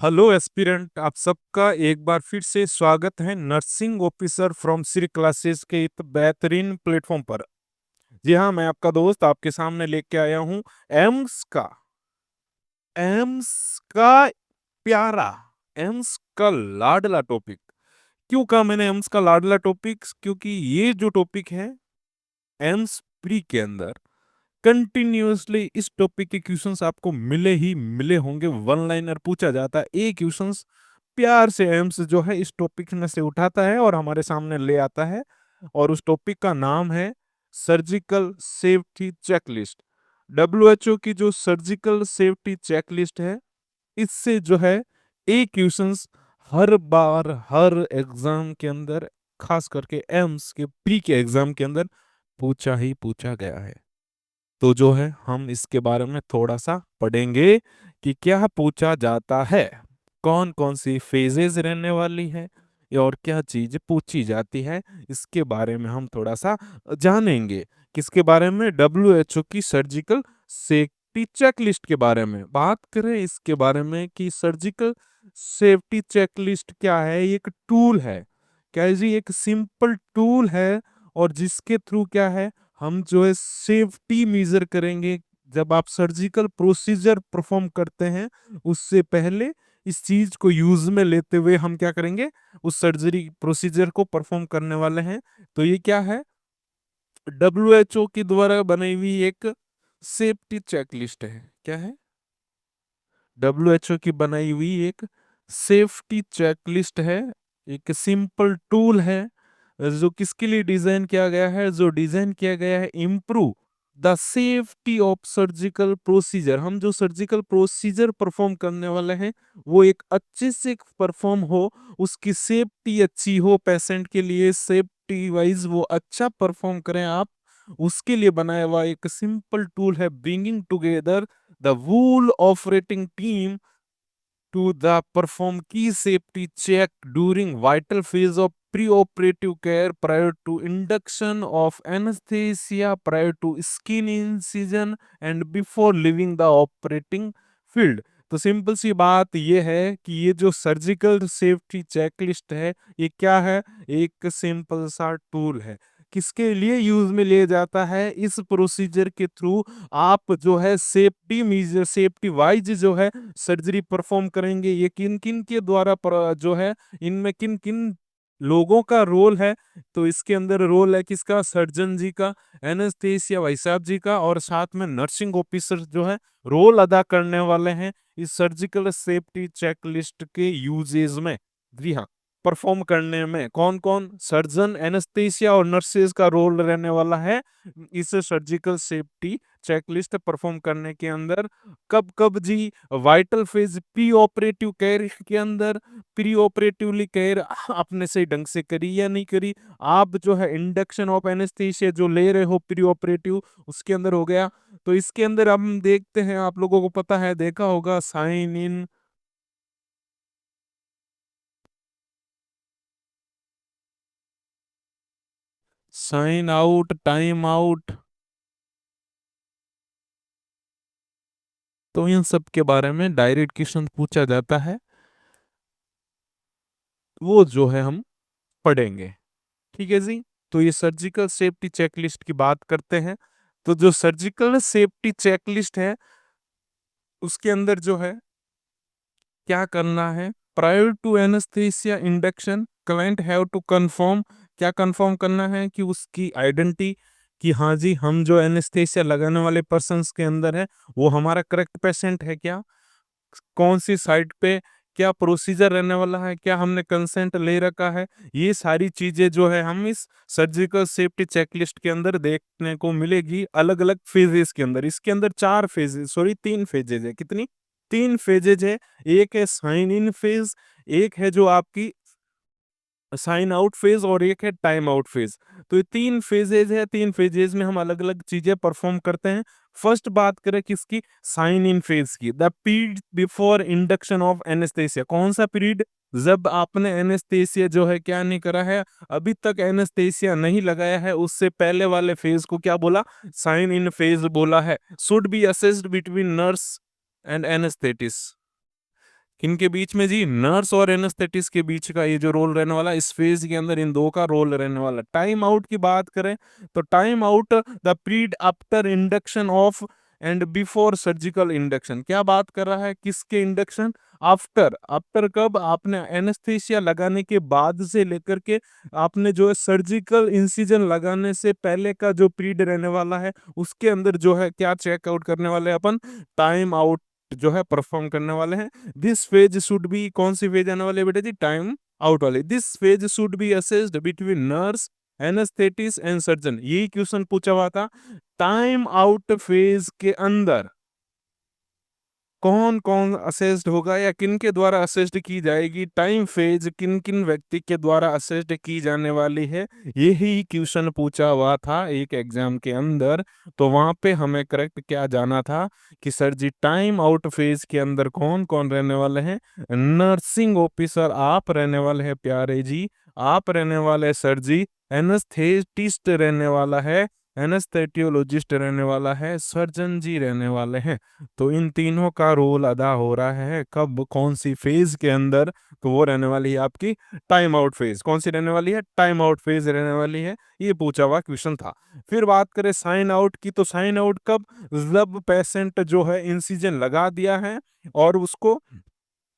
Hello aspirant, आप सबका एक बार फिर से स्वागत है nursing officer from Shri classes के इस बेहतरीन प्लेटफॉर्म पर। जी हाँ, मैं आपका दोस्त आपके सामने लेके आया हूँ एम्स का एम्स का प्यारा एम्स का लाडला टॉपिक। क्यों कहा मैंने एम्स का लाडला टॉपिक? क्योंकि ये जो टॉपिक है एम्स प्री के अंदर कंटिन्यूअसली इस टॉपिक के क्वेश्चंस आपको मिले ही मिले होंगे। वन लाइनर पूछा जाता है, ये क्वेश्चंस प्यार से एम्स जो है इस टॉपिक में से उठाता है और हमारे सामने ले आता है। और उस टॉपिक का नाम है सर्जिकल सेफ्टी चेकलिस्ट। डब्ल्यूएचओ की जो सर्जिकल सेफ्टी चेकलिस्ट है, इससे जो है ये क्वेश्चंस हर बार हर एग्जाम के अंदर, खास करके एम्स के प्री के एग्जाम के अंदर पूछा ही पूछा गया है। तो जो है हम इसके बारे में थोड़ा सा पढ़ेंगे कि क्या पूछा जाता है, कौन कौन सी फेजेस रहने वाली है और क्या चीज पूछी जाती है। इसके बारे में हम थोड़ा सा जानेंगे। किसके बारे में? डब्ल्यूएचओ की सर्जिकल सेफ्टी चेकलिस्ट के बारे में बात करें। इसके बारे में कि सर्जिकल सेफ्टी चेकलिस्ट क्या है। ये एक टूल है, क्या जी, एक सिंपल टूल है। और जिसके थ्रू क्या है, हम जो है सेफ्टी मेजर करेंगे। जब आप सर्जिकल प्रोसीजर परफॉर्म करते हैं उससे पहले इस चीज को यूज में लेते हुए हम क्या करेंगे, उस सर्जरी प्रोसीजर को परफॉर्म करने वाले हैं। तो ये क्या है? डब्ल्यूएचओ के द्वारा बनाई हुई एक सेफ्टी चेकलिस्ट है। क्या है? डब्ल्यूएचओ की बनाई हुई एक सेफ्टी चेकलिस्ट है। एक सिंपल टूल है जो किसके लिए डिजाइन किया गया है? जो डिजाइन किया गया है improve the safety of surgical procedure. हम जो सर्जिकल प्रोसीजर परफॉर्म करने वाले हैं वो एक अच्छे से परफॉर्म हो, उसकी सेफ्टी अच्छी हो, पेशेंट के लिए सेफ्टी वाइज वो अच्छा परफॉर्म करें आप, उसके लिए बनाया हुआ एक सिंपल टूल है। Bringing together the wool operating team to the perform key safety check during vital phase of preoperative care prior to induction of anesthesia, prior to skin incision and before leaving the operating field। तो simple सी बात ये है कि ये जो surgical safety checklist है ये क्या है? एक सिंपल सा टूल है। किसके लिए यूज में लिया जाता है? इस प्रोसीजर के थ्रू आप जो है सेफ्टी मीजर, सेफ्टी वाइज जो है सर्जरी परफॉर्म करेंगे। ये किन किन के द्वारा जो है, इनमें किन किन लोगों का रोल है? तो इसके अंदर रोल है किसका? सर्जन जी का, एनेस्थेसिया भाई साहब जी का, और साथ में नर्सिंग ऑफिसर जो है रोल अदा करने वाले हैं इस सर्जिकल सेफ्टी चेकलिस्ट के यूजेज में। जी हाँ, परफॉर्म करने में कौन कौन? सर्जन, एनेस्थेसिया और नर्सेज का रोल रहने वाला है इस सर्जिकल सेफ्टी चेकलिस्ट परफॉर्म करने के अंदर। कब कब जी? Vital phase pre operative care के अंदर। प्री ऑपरेटिवली केयर आपने सही ढंग से करी या नहीं करी, आप जो है इंडक्शन ऑफ एनेस्थेसिया जो ले रहे हो प्री ऑपरेटिव, उसके अंदर हो गया। तो इसके अंदर हम देखते हैं, आप लोगों को पता है, देखा होगा, sign in, sign out, time out. तो इन सब के बारे में डायरेक्ट क्वेश्चन पूछा जाता है, वो जो है हम पढ़ेंगे। ठीक है जी। तो ये सर्जिकल सेफ्टी चेकलिस्ट की बात करते हैं। तो जो सर्जिकल सेफ्टी चेकलिस्ट है उसके अंदर जो है क्या करना है? Prior to anaesthesia induction client have to confirm. क्या कंफर्म करना है? कि उसकी आइडेंटिटी, कि हाँ जी, हम जो एनेस्थेसिया लगाने वाले पर्सन के अंदर है वो हमारा करेक्ट पेशेंट है क्या, कौन सी साइट पे क्या प्रोसीजर रहने वाला है, क्या हमने कंसेंट ले रखा है। ये सारी चीजें जो है हम इस सर्जिकल सेफ्टी चेकलिस्ट के अंदर देखने को मिलेगी अलग अलग फेजेस के अंदर। इसके अंदर चार फेजेस, सॉरी तीन फेजेज है। कितनी? तीन फेजेज है। एक है साइन इन फेज, एक है जो आपकी साइन आउट फेज, और एक है टाइम आउट फेज। तो ये तीन फेजेज है। तीन फेजेज में हम अलग अलग चीजें परफॉर्म करते हैं। फर्स्ट बात करें किसकी? साइन इन फेज की। The period before induction of anaesthesia. कौन सा पीरियड? जब आपने एनेस्थेसिया जो है क्या नहीं करा है, अभी तक एनेस्थेसिया नहीं लगाया है, उससे पहले वाले फेज को क्या बोला? साइन इन फेज बोला है। Should be assessed between nurse and anaesthetist. किनके बीच में जी? नर्स और एनेस्थेटिस्ट के बीच का ये जो रोल रहने वाला है, इस फेज के अंदर इन दो का रोल रहने वाला। टाइम आउट की बात करें तो time out the period after induction of and before surgical induction. क्या बात कर रहा है? किसके इंडक्शन? आफ्टर। आफ्टर कब? आपने एनेस्थीसिया लगाने के बाद से लेकर के आपने जो है सर्जिकल इंसिजन लगाने से पहले का जो पीरियड रहने वाला है, उसके अंदर जो है क्या चेकआउट करने वाले हैं अपन? टाइम आउट जो है परफॉर्म करने वाले हैं। दिस फेज शुड बी, कौन सी फेज आने वाली है बेटा जी? टाइम आउट वाली। This phase should be assessed between nurse, anaesthetist and surgeon. यही क्वेश्चन पूछा हुआ था। टाइम आउट फेज के अंदर कौन कौन असेस्ड होगा या किन के द्वारा असेस्ड की जाएगी? टाइम फेज किन किन व्यक्ति के द्वारा असेस्ड की जाने वाली है? यही क्वेश्चन पूछा हुआ था एक एग्जाम के अंदर। तो वहां पे हमें करेक्ट क्या जाना था कि सर जी टाइम आउट फेज के अंदर कौन कौन रहने वाले हैं? नर्सिंग ऑफिसर आप रहने वाले हैं प्यारे जी, आप रहने वाले हैं सर जी, एनेस्थेटिस्ट रहने वाला है, एनेस्थेटियोलॉजिस्ट रहने वाला है, सर्जन जी रहने वाले हैं। तो इन तीनों का रोल अदा हो रहा है कब, कौन सी फेज के अंदर? तो वो रहने वाली है आपकी टाइम आउट फेज। कौन सी रहने वाली है? टाइम आउट फेज रहने वाली है। ये पूछा हुआ क्वेश्चन था। फिर बात करें साइन आउट की, तो साइन आउट कब? जब पेशेंट जो है इंसिजन लगा दिया है और उसको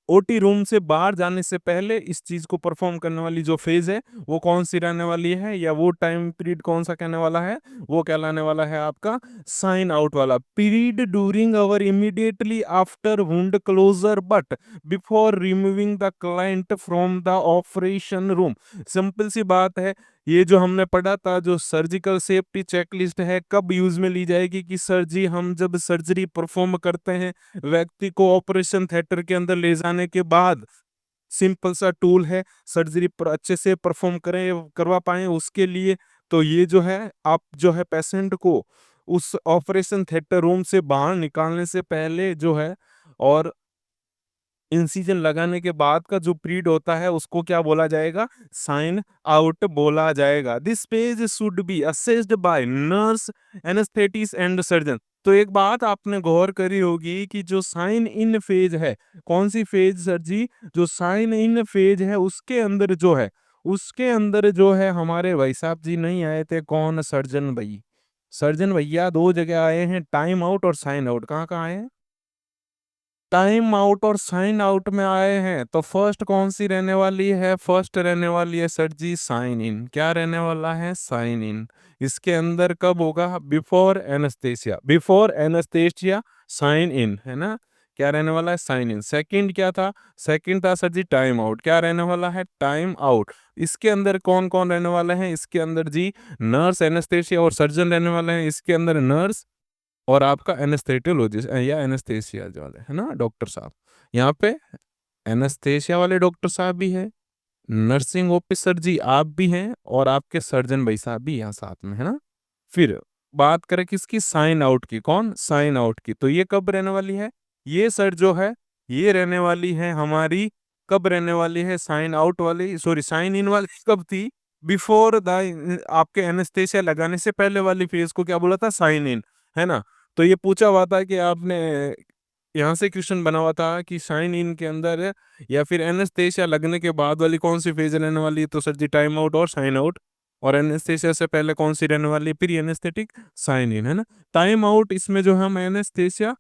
ओटी रूम से बाहर जाने से पहले इस चीज को परफॉर्म करने वाली जो फेज है, वो कौन सी रहने वाली है, या वो टाइम पीरियड कौन सा कहने वाला है? वो कहलाने वाला है आपका साइन आउट वाला period during our immediately after wound closure but before removing the client from the operation room. Simple सी बात है, ये जो हमने पढ़ा था जो सर्जिकल सेफ्टी चेकलिस्ट है, कब यूज में ली जाएगी? कि सर जी हम जब सर्जरी परफॉर्म करते हैं व्यक्ति को ऑपरेशन थिएटर के अंदर ले जाने के बाद, सिंपल सा टूल है, सर्जरी पर अच्छे से परफॉर्म करें करवा पाए उसके लिए। तो ये जो है आप जो है पेशेंट को उस ऑपरेशन थिएटर रूम से बाहर निकालने से पहले जो है और इंसिजन लगाने के बाद का जो पीरियड होता है उसको क्या बोला जाएगा? साइन आउट बोला जाएगा। This page should be assessed by nurse, anaesthetist and surgeon. तो एक बात आपने गौर करी होगी कि जो साइन इन फेज है, कौन सी फेज सर जी? जो साइन इन फेज है उसके अंदर जो है, उसके अंदर जो है हमारे भाई साहब जी नहीं आए थे। कौन? सर्जन भाई। सर्जन भैया दो जगह आए हैं, टाइम आउट और साइन आउट। कहाँ कहाँ आए हैं? टाइम आउट और साइन आउट में आए हैं। तो फर्स्ट कौन सी रहने वाली है? फर्स्ट रहने वाली है सर जी साइन इन। क्या रहने वाला है? Sign in. इसके अंदर कब होगा? Before anaesthesia. Before anaesthesia sign in, है ना? क्या रहने वाला है? साइन इन। सेकंड क्या था? सेकंड था सर जी टाइम आउट। क्या रहने वाला है? Time out. इसके अंदर कौन कौन रहने वाले हैं? इसके अंदर जी नर्स, एनेस्थेसिया और सर्जन रहने वाले हैं। इसके अंदर नर्स और आपका एनेस्थेटियोलॉजिस्ट या एनेस्थेसिया वाले, है ना, डॉक्टर साहब। यहाँ पे एनेस्थेसिया वाले डॉक्टर साहब भी है, नर्सिंग ऑफिसर जी आप भी हैं, और आपके सर्जन भाई साहब भी यहाँ साथ में, है ना। फिर बात करें किसकी? साइन आउट की। कौन? साइन आउट की। तो ये कब रहने वाली है? ये सर जो है ये रहने वाली है हमारी, कब रहने वाली है? साइन आउट वाली, सॉरी साइन इन वाली कब थी? बिफोर द, आपके एनेस्थेसिया लगाने से पहले वाली फेज को क्या बोला था? साइन इन, है ना। तो ये पूछा हुआ था कि आपने यहाँ से क्वेश्चन बना हुआ था कि साइन इन के अंदर या फिर एनेस्थेसिया लगने के बाद वाली कौन सी फेज रहने वाली है? तो सर जी टाइम आउट और साइन आउट। और एनेस्थेसिया से पहले कौन सी रहने वाली है? प्री एनेस्थेटिक, साइन इन, है ना। टाइम आउट इसमें जो हम एनेस्थेसिया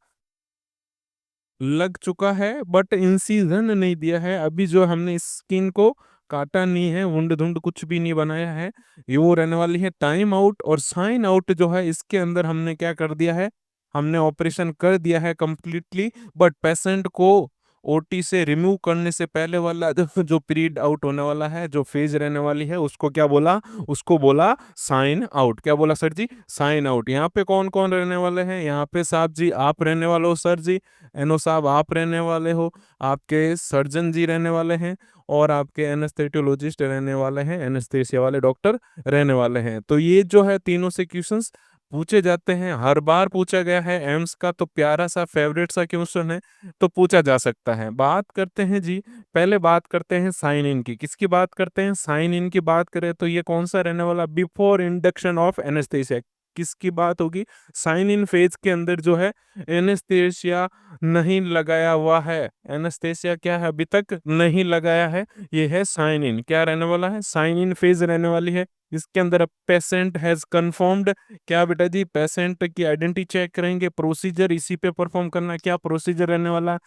लग चुका है बट इंसिजन नहीं दिया है अभी, जो हमने स्किन को काटा नहीं है, वुंड धुंड कुछ भी नहीं बनाया है, ये वो रहने वाली है टाइम आउट। और साइन आउट जो है इसके अंदर हमने क्या कर दिया है? हमने ऑपरेशन कर दिया है कंप्लीटली, बट पेशेंट को ओटी से रिमूव करने से पहले वाला जो पीरियड आउट होने वाला है, जो फेज रहने वाली है, उसको क्या बोला? उसको बोला साइन आउट। क्या बोला सर जी? Sign out. यहाँ पे कौन कौन रहने वाले हैं? यहाँ पे साहब जी आप रहने वाले हो सर जी, एनो साहब आप रहने वाले हो, आपके सर्जन जी रहने वाले हैं, और आपके एनेस्थेटियोलॉजिस्ट रहने वाले हैं, एनेस्थेसिया वाले डॉक्टर रहने वाले हैं। तो ये जो है तीनों से क्वेश्चंस पूछे जाते हैं, हर बार पूछा गया है एम्स का, तो प्यारा सा फेवरेट सा क्वेश्चन है, तो पूछा जा सकता है। बात करते हैं जी, पहले बात करते हैं साइन इन की। किसकी बात करते हैं? साइन इन की बात करें तो ये कौन सा रहने वाला? Before induction of anaesthesia. किसकी बात होगी? साइन इन फेज के अंदर जो है एनेस्थेसिया नहीं लगाया हुआ है। एनेस्थेसिया क्या है? अभी तक नहीं लगाया है। ये है साइन इन। क्या रहने वाला है? साइन इन फेज रहने वाली है। इसके अंदर पेशेंट हैज कंफर्म्ड। क्या बेटा जी? पेशेंट की आइडेंटिटी चेक करेंगे, प्रोसीजर इसी पे परफॉर्म करना है। क्या प्रोसीजर रहने वाला है,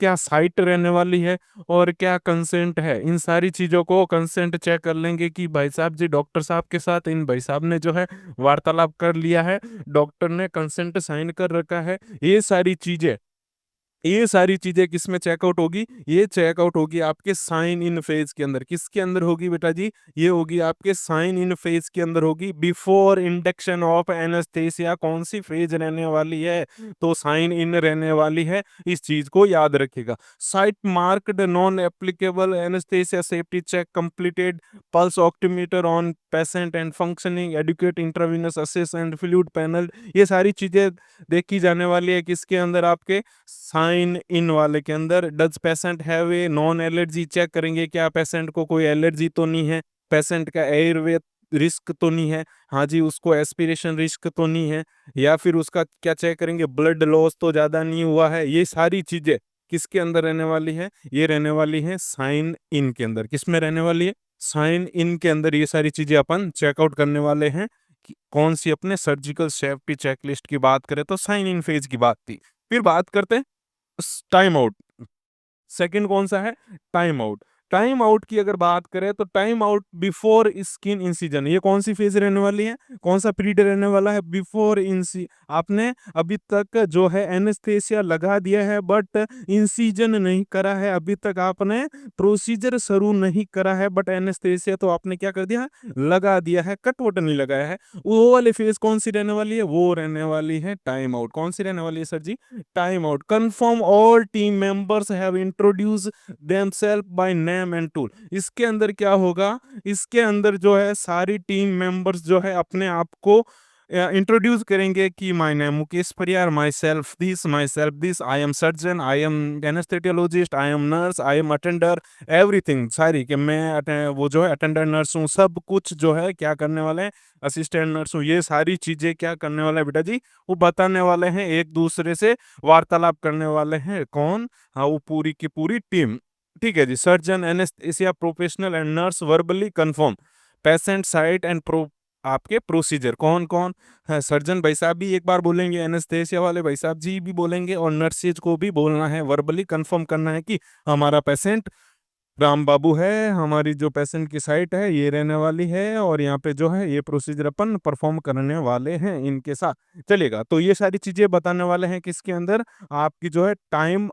क्या साइट रहने वाली है, और क्या कंसेंट है। इन सारी चीजों को कंसेंट चेक कर लेंगे कि भाई साहब जी डॉक्टर साहब के साथ इन भाई साहब ने जो है वार्तालाप कर लिया है, डॉक्टर ने कंसेंट साइन कर रखा है। ये सारी चीजें किसमें चेकआउट होगी? ये चेकआउट होगी आपके साइन इन फेज के अंदर। किसके अंदर होगी बेटा जी? ये होगी आपके साइन इन फेज के अंदर होगी, बिफोर इंडक्शन ऑफ एनेस्थेसिया। कौन सी फेज रहने वाली है? तो साइन इन रहने वाली है। इस चीज को याद रखिएगा। Site marked non applicable anaesthesia safety check completed, pulse oximeter on patient and functioning, adequate intravenous access and fluid panel. ये सारी चीजें देखी जाने वाली है किसके अंदर? आपके साइन इन वाले के अंदर। Does patient have a non allergy, check करेंगे क्या पेशेंट को कोई एलर्जी तो नहीं है, पेशेंट का एयरवे रिस्क तो नहीं है, हाँ जी उसको एस्पिरेशन रिस्क तो नहीं है, या फिर उसका क्या चेक करेंगे, ब्लड लॉस तो ज्यादा नहीं हुआ है। ये सारी चीजें किसके अंदर रहने वाली है? ये रहने वाली है साइन इन के अंदर। किसमें रहने वाली है? साइन इन के अंदर ये सारी चीजें अपन चेकआउट करने वाले हैं। कौन सी? अपने सर्जिकल सेफ्टी चेकलिस्ट की बात करें तो साइन इन फेज की बात थी। फिर बात करते हैं टाइम आउट। सेकंड कौन सा है? Time out. टाइम आउट की अगर बात करें तो time out before skin incision, ये कौन सी फेज रहने वाली है? कौन सा पीरियड रहने वाला है? बिफोर इंसी। आपने अभी तक जो है एनेस्थेसिया लगा दिया है बट इंसिजन नहीं करा है, अभी तक आपने प्रोसीजर शुरू नहीं करा है, बट एनेस्थेसिया तो आपने क्या कर दिया है? लगा दिया है, कट बटन नहीं लगाया है। वो वाली फेज कौन सी रहने वाली है? वो रहने वाली है टाइम आउट। कौन सी रहने वाली है सर जी? Time out. Confirm all team members have introduce themselves by name and tool. इसके अंदर क्या होगा? इसके अंदर जो है सारी टीम मेंबर्स जो है अपने आप को इंट्रोड्यूस करेंगे कि my name Mukesh Pariyar, myself this, I am surgeon, I am anaesthesiologist, I am nurse, I am attender, everything सारी कि मैं वो जो है अटेंडर नर्स हूँ, सब कुछ जो है क्या करने वाले हैं? असिस्टेंट नर्स हूँ। ये सारी चीजें क्या करने वाले हैं बेटा जी? वो बताने वाले हैं, एक दूसरे से वार्तालाप करने वाले हैं। कौन? हाँ वो पूरी की पूरी टीम। ठीक है जी। Surgeon, anaesthesia professional and nurse verbally confirm patient site and आपके प्रोसीजर। कौन कौन है? सर्जन भाई साहब भी एक बार बोलेंगे, एनेस्थेसिया वाले भाई साहब जी भी बोलेंगे, और नर्सेज को भी बोलना है, वर्बली कंफर्म करना है कि हमारा पेशेंट राम बाबू है, हमारी जो पेशेंट की साइट है ये रहने वाली है, और यहाँ पे जो है ये प्रोसीजर अपन परफॉर्म करने वाले हैं इनके साथ। चलेगा। तो ये सारी चीजें बताने वाले हैं किसके अंदर? आपकी जो है टाइम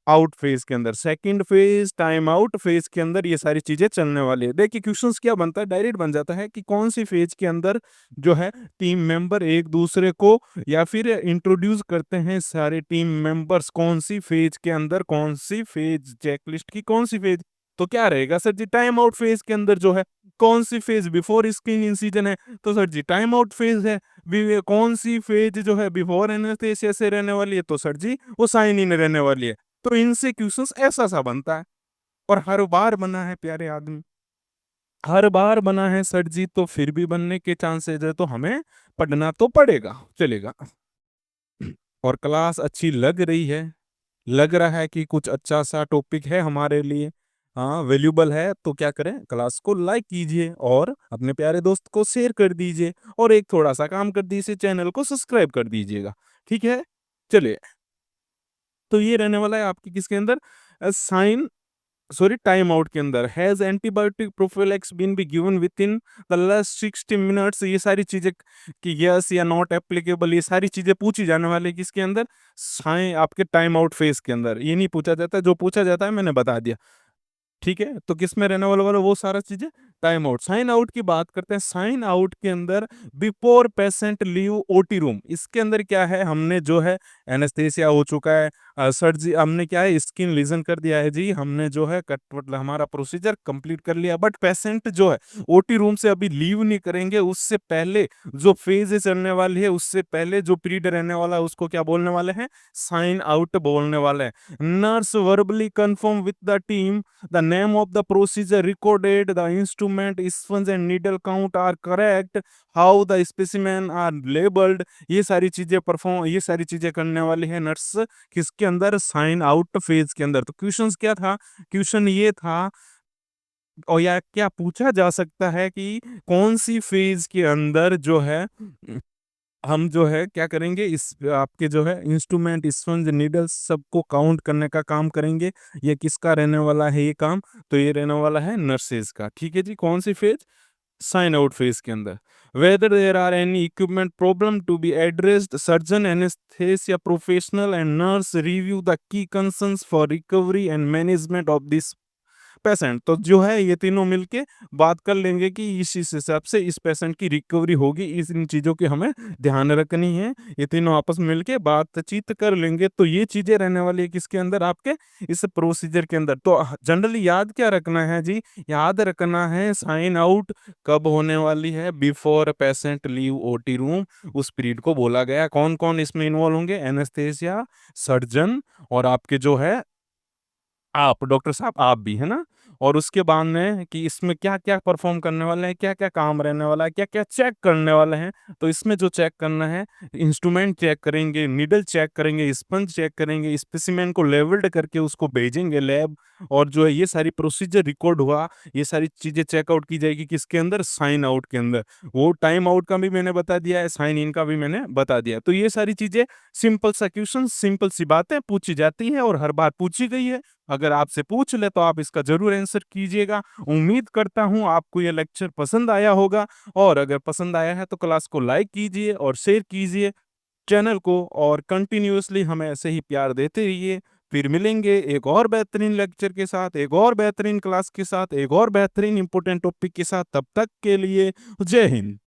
आउट फेज के अंदर। Second phase time out phase के अंदर ये सारी चीजें चलने वाली है। देखिए क्वेश्चंस क्या बनता है, डायरेक्ट बन जाता है कि कौन सी फेज के अंदर जो है टीम मेंबर एक दूसरे को या फिर इंट्रोड्यूस करते हैं सारे टीम मेंबर्स, कौन सी फेज के अंदर, कौन सी फेज, चेकलिस्ट की कौन सी फेज। तो क्या रहेगा सर जी? टाइम आउट फेज के अंदर जो है कौन सी फेज बिफोर स्किन इंसिजन है, तो सर जी टाइम आउट फेज है। कौन सी फेज जो है बिफोर एनेस्थेसिया से रहने वाली है, तो सर जी वो साइन इन रहने वाली है। तो इनसे क्वेश्चंस ऐसा सा बनता है, और हर बार बना है प्यारे आदमी, हर बार बना है सर जी, तो फिर भी बनने के चांसेस है, तो हमें पढ़ना तो पड़ेगा। चलेगा। और क्लास अच्छी लग रही है, लग रहा है कि कुछ अच्छा सा टॉपिक है हमारे लिए, हाँ वैल्यूबल है, तो क्या करें? क्लास को लाइक कीजिए और अपने प्यारे दोस्त को शेयर कर दीजिए, और एक थोड़ा सा काम कर दीजिए, चैनल को सब्सक्राइब कर दीजिएगा। ठीक है। चलिए। तो ये रहने वाला है आपकी किसके अंदर? साइन सॉरी टाइम आउट के अंदर। Has antibiotic prophylaxis been be given within the last 60 minutes. ये सारी चीजें कि यस या नॉट एप्लीकेबल, ये सारी चीजें पूछी जाने वाली है किसके अंदर? साइन आपके टाइम आउट फेज के अंदर। ये नहीं पूछा जाता, जो पूछा जाता है मैंने बता दिया। ठीक है। तो किस में रहने वाला वो सारा चीजें? Time out. साइन आउट की बात करते हैं। साइन आउट के अंदर before patient leave OT room, इसके अंदर क्या है? हमने जो है एनेस्थेसिया हो चुका है, सर्जरी हमने क्या है स्किन लीजन कर दिया है जी, हमने जो है कट मतलब हमारा प्रोसीजर कंप्लीट कर लिया, बट पेशेंट जो है ओटी रूम से अभी लीव नहीं करेंगे, उससे पहले जो फेज चलने वाली है, उससे पहले जो पीरियड रहने वाला है उसको क्या बोलने वाले हैं? साइन आउट बोलने वाले हैं। Nurse verbally confirm with the team the name of the procedure recorded, the instrument, sponge and needle count are correct, how the specimen are labelled, ये सारी चीजें करने वाली है नर्स किसके अंदर, साइन आउट फेज के अंदर। तो क्वेश्चंस क्या था, क्वेश्चन ये था और या क्या पूछा जा सकता है कि कौन सी फेज के अंदर जो है हम जो है क्या करेंगे, इस आपके जो है इंस्ट्रूमेंट, स्पंज, नीडल्स सबको काउंट करने का काम करेंगे। ये किसका रहने वाला है ये काम, तो ये रहने वाला है नर्सेज का। ठीक है जी, कौन सी फेज, साइन आउट फेज के अंदर। Whether there are any equipment problem to be addressed, surgeon, anaesthesia professional and nurse review the key concerns for recovery and management of this patient. तो जो है ये तीनों मिलके बात कर लेंगे कि इस हिसाब से इस पेशेंट की रिकवरी होगी, इस इन चीज़ों की हमें ध्यान रखनी है। ये तीनों आपस में मिलके बातचीत कर लेंगे। तो ये चीज़ें रहने वाली है किसके अंदर, आपके इस प्रोसीजर के अंदर। तो जनरली याद क्या रखना है जी, याद रखना है साइन आउट कब होने वाली है, before patient leave OT room, उस पीरियड को बोला गया। कौन कौन इसमें इन्वॉल्व होंगे, एनेस्थेसिया, सर्जन और आपके जो है आप डॉक्टर साहब आप भी, है ना? और उसके बाद में कि इसमें क्या-क्या परफ़ॉर्म करने वाले हैं, क्या-क्या काम रहने वाला है, क्या-क्या चेक करने वाले हैं। तो इसमें जो चेक करना है, इंस्ट्रूमेंट चेक करेंगे, नीडल चेक करेंगे, स्पंज चेक करेंगे, स्पेसिमेन को लेवल्ड करके उसको भेजेंगे लैब और जो है ये सारी प्रोसीजर रिकॉर्ड हुआ, ये सारी चीज़ें चेक आउट की जाएगी किसके अंदर, साइन आउट के अंदर। वो टाइम आउट का भी मैंने बता दिया है, साइन इन का भी मैंने बता दिया। तो ये सारी चीज़ें सिंपल सा क्वेश्चन, सिंपल सी बातें पूछी जाती है और हर बार पूछी गई है। अगर आपसे पूछ ले तो आप इसका ज़रूर आंसर कीजिएगा। उम्मीद करता हूँ आपको ये लेक्चर पसंद आया होगा और अगर पसंद आया है तो क्लास को लाइक कीजिए और शेयर कीजिए चैनल को और कंटिन्यूअसली हमें ऐसे ही प्यार देते रहिए। फिर मिलेंगे एक और बेहतरीन लेक्चर के साथ, एक और बेहतरीन क्लास के साथ, एक और बेहतरीन इम्पोर्टेंट टॉपिक के साथ। तब तक के लिए जय हिंद।